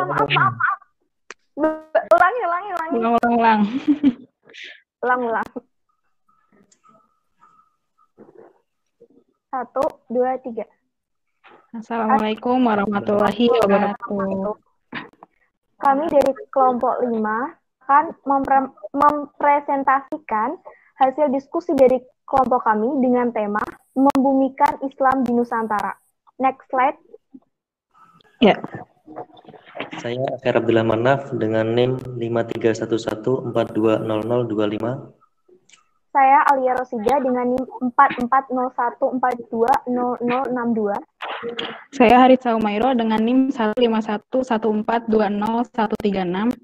Maaf. Ulangi. Ulang. Ulang. 1, 2, 3. Assalamualaikum warahmatullahi wabarakatuh. Kami dari kelompok 5 akan mempresentasikan hasil diskusi dari kelompok kami dengan tema Membumikan Islam di Nusantara. Next slide. Ya. Saya Akhir Abdullah Manaf dengan NIM 5311420025. Saya Alia Rosida dengan NIM 4401420062. Saya Haritsa Umairo dengan NIM 15114201036.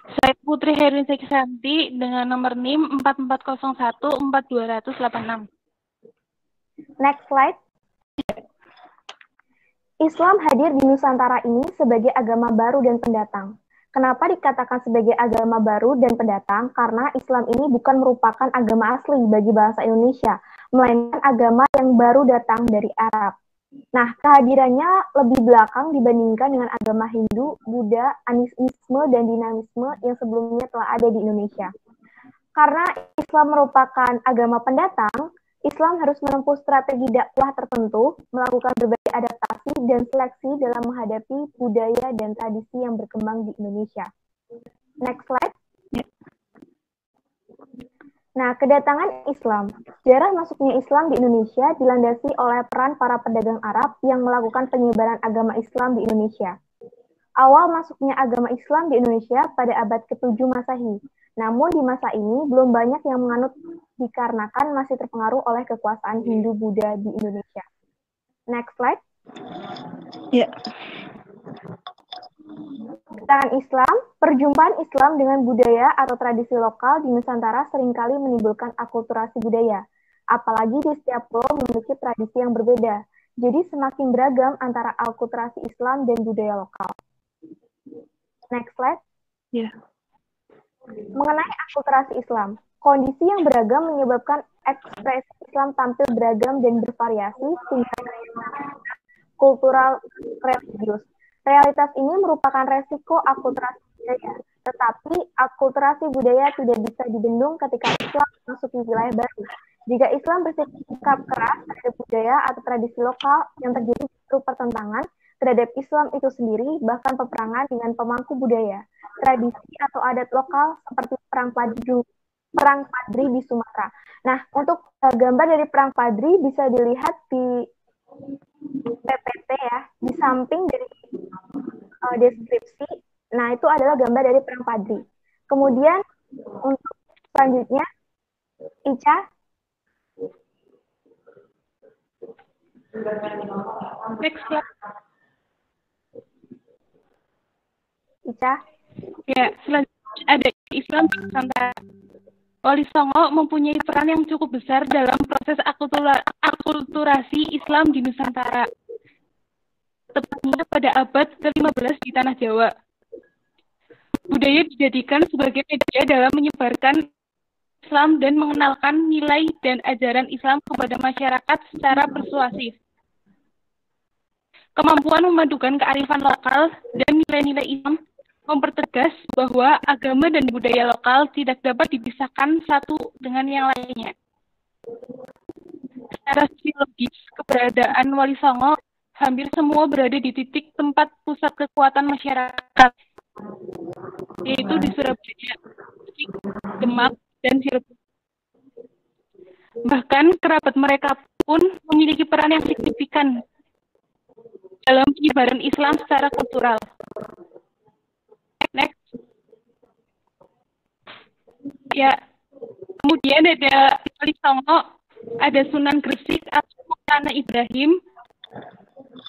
Saya Putri Herin Seksanti dengan nomor NIM 44014286. Next slide. Islam hadir di Nusantara ini sebagai agama baru dan pendatang. Kenapa dikatakan sebagai agama baru dan pendatang? Karena Islam ini bukan merupakan agama asli bagi bangsa Indonesia, melainkan agama yang baru datang dari Arab. Nah, kehadirannya lebih belakang dibandingkan dengan agama Hindu, Buddha, animisme, dan dinamisme yang sebelumnya telah ada di Indonesia. Karena Islam merupakan agama pendatang, Islam harus menempuh strategi dakwah tertentu, melakukan berbagai adaptasi dan seleksi dalam menghadapi budaya dan tradisi yang berkembang di Indonesia. Next slide. Nah, kedatangan Islam. Sejarah masuknya Islam di Indonesia dilandasi oleh peran para pedagang Arab yang melakukan penyebaran agama Islam di Indonesia. Awal masuknya agama Islam di Indonesia pada abad ke-7 Masehi. Namun di masa ini belum banyak yang menganut dikarenakan masih terpengaruh oleh kekuasaan Hindu-Buddha di Indonesia. Next slide. Ya. Kedatangan Islam, perjumpaan Islam dengan budaya atau tradisi lokal di Nusantara seringkali menimbulkan akulturasi budaya. Apalagi di setiap pulau memiliki tradisi yang berbeda. Jadi semakin beragam antara akulturasi Islam dan budaya lokal. Next slide. Ya. Mengenai akulturasi Islam, kondisi yang beragam menyebabkan ekspresi Islam tampil beragam dan bervariasi sehingga kultural religius. Realitas ini merupakan resiko akulturasi budaya, tetapi akulturasi budaya tidak bisa dibendung ketika Islam masuk di wilayah baru. Jika Islam bersikap keras terhadap budaya atau tradisi lokal, yang terjadi justru pertentangan terhadap Islam itu sendiri, bahkan peperangan dengan pemangku budaya, tradisi atau adat lokal seperti perang Padri di Sumatera. Nah, untuk gambar dari perang Padri bisa dilihat di PPT ya, di samping dari deskripsi. Nah, itu adalah gambar dari perang Padri. Kemudian untuk selanjutnya, Ica. Next slide. Ica. Ya, selanjutnya ada Islam di Nusantara. Wali Songo mempunyai peran yang cukup besar dalam proses akulturasi Islam di Nusantara, tepatnya pada abad ke-15 di Tanah Jawa. Budaya dijadikan sebagai media dalam menyebarkan Islam dan mengenalkan nilai dan ajaran Islam kepada masyarakat secara persuasif. Kemampuan memadukan kearifan lokal dan nilai-nilai Islam mempertegas bahwa agama dan budaya lokal tidak dapat dipisahkan satu dengan yang lainnya. Secara sosiologis, keberadaan Wali Songo hampir semua berada di titik tempat pusat kekuatan masyarakat, yaitu di Surabaya, Demak, dan Cirebon. Bahkan kerabat mereka pun memiliki peran yang signifikan dalam penyebaran Islam secara kultural. Next. Ya, kemudian ada Wali Songo, ada Sunan Gresik atau Maulana Ibrahim,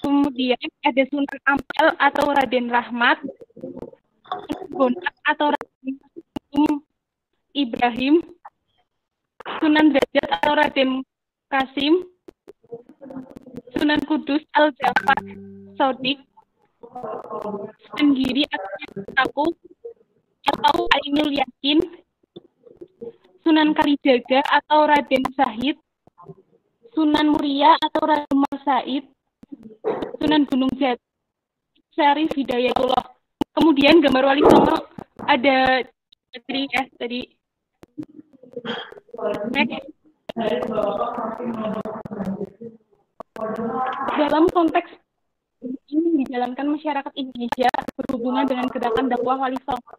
kemudian ada Sunan Ampel atau Raden Rahmat, Bonat atau Raden Ibrahim, Sunan Derajat atau Raden Kasim, Sunan Kudus Al-Jafar Sodik, Sunan Giri atau Ainul Yakin, Sunan Kalijaga atau Raden Sahid, Sunan Muria atau Raden Umar Said, Sunan Gunung Jati Syarif Hidayatullah. Kemudian gambar Wali Songo ada tadi. Next. Dalam konteks ini dijalankan masyarakat Indonesia berhubungan dengan gerakan dakwah Wali Songo.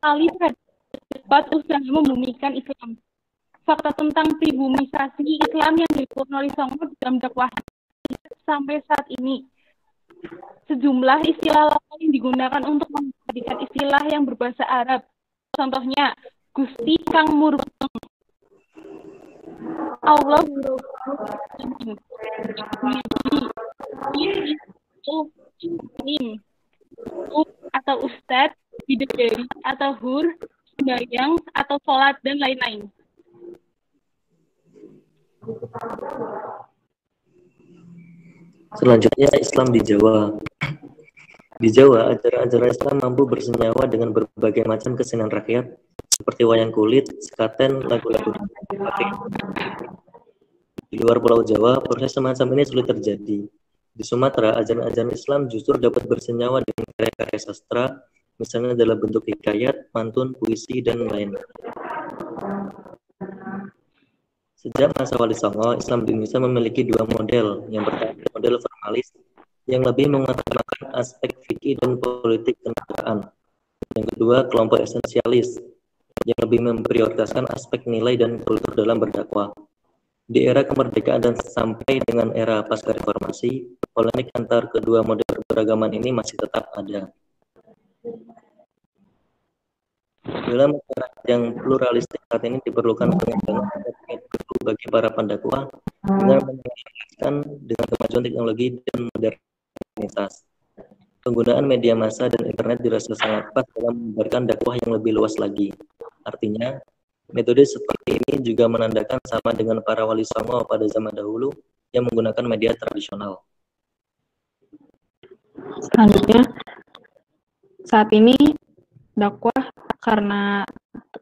Kali terdapat usaha membumikan Islam. Fakta tentang pribumisasi Islam yang dilakukan Wali Songo dalam dakwah sampai saat ini. Sejumlah istilah lain yang digunakan untuk menjadikan istilah yang berbahasa Arab. Contohnya, Gusti Kang Murbeng, Allah atau Ustadz, Bidadari atau Hur, sembahyang atau sholat dan lain-lain. Selanjutnya Islam di Jawa. Di Jawa, ajaran-ajaran Islam mampu bersenyawa dengan berbagai macam kesenian rakyat seperti wayang kulit, sekaten, lagu-lagu batik. Di luar Pulau Jawa, proses semacam ini sulit terjadi. Di Sumatera, ajaran-ajaran Islam justru dapat bersenyawa dengan karya-karya sastra, misalnya dalam bentuk hikayat, pantun, puisi, dan lain. Sejak masa Wali Songo, Islam di Indonesia memiliki dua model. Yang pertama, model formalis, yang lebih mengutamakan aspek fikih dan politik kenegaraan. Yang kedua, kelompok esensialis, yang lebih memprioritaskan aspek nilai dan kultur dalam berdakwah. Di era kemerdekaan dan sampai dengan era pasca reformasi, polemik antar kedua model beragaman ini masih tetap ada. Dalam masyarakat yang pluralistik saat ini diperlukan pengembangan bagi para pendakwah dengan menyesuaikan dengan kemajuan teknologi dan modernitas. Penggunaan media massa dan internet dirasa sangat pas dalam menyebarkan dakwah yang lebih luas lagi. Artinya, metode seperti ini juga menandakan sama dengan para wali songo pada zaman dahulu yang menggunakan media tradisional. Selanjutnya, saat ini dakwah karena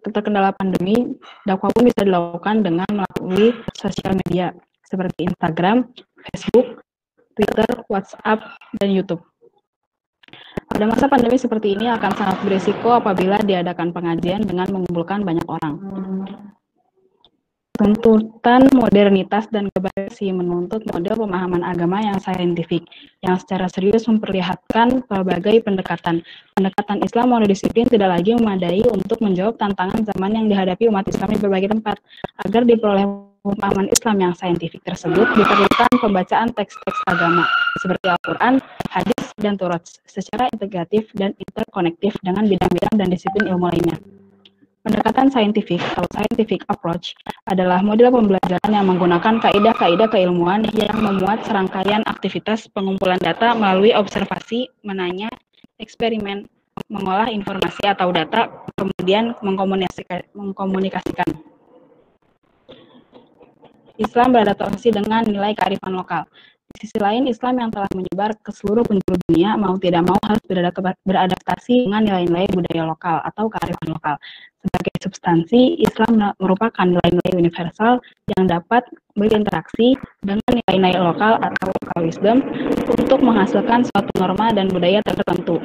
terkendala pandemi, dakwah pun bisa dilakukan dengan melalui sosial media seperti Instagram, Facebook, Twitter, WhatsApp, dan YouTube. Pada masa pandemi seperti ini akan sangat berisiko apabila diadakan pengajian dengan mengumpulkan banyak orang. Tuntutan modernitas dan globalisasi menuntut model pemahaman agama yang saintifik, yang secara serius memperlihatkan berbagai pendekatan. Pendekatan Islam monodisiplin tidak lagi memadai untuk menjawab tantangan zaman yang dihadapi umat Islam di berbagai tempat. Agar diperoleh pemahaman Islam yang saintifik tersebut, diperlukan pembacaan teks-teks agama, seperti Al-Quran, hadis, dan Taurat, secara integratif dan interkonektif dengan bidang-bidang dan disiplin ilmu lainnya. Pendekatan saintifik atau scientific approach adalah model pembelajaran yang menggunakan kaidah-kaidah keilmuan yang memuat serangkaian aktivitas pengumpulan data melalui observasi, menanya, eksperimen, mengolah informasi atau data, kemudian mengkomunikasikan. Islam beradaptasi dengan nilai kearifan lokal. Di sisi lain, Islam yang telah menyebar ke seluruh penjuru dunia mau tidak mau harus beradaptasi dengan nilai-nilai budaya lokal atau kearifan lokal. Sebagai substansi, Islam merupakan nilai-nilai universal yang dapat berinteraksi dengan nilai-nilai lokal atau local wisdom untuk menghasilkan suatu norma dan budaya tertentu.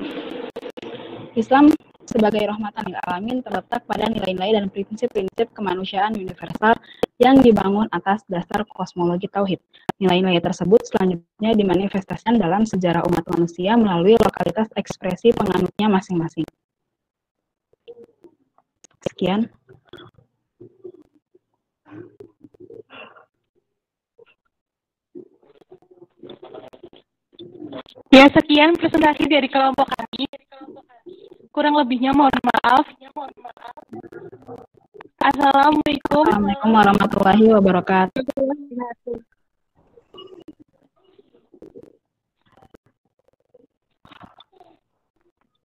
Islam sebagai rahmatan lil alamin terletak pada nilai-nilai dan prinsip-prinsip kemanusiaan universal yang dibangun atas dasar kosmologi tauhid. Nilai-nilai tersebut selanjutnya dimanifestasikan dalam sejarah umat manusia melalui lokalitas ekspresi penganutnya masing-masing. Sekian. Ya, sekian presentasi dari kelompok kami. Kurang lebihnya mohon maaf. Assalamualaikum Assalamualaikum warahmatullahi wabarakatuh.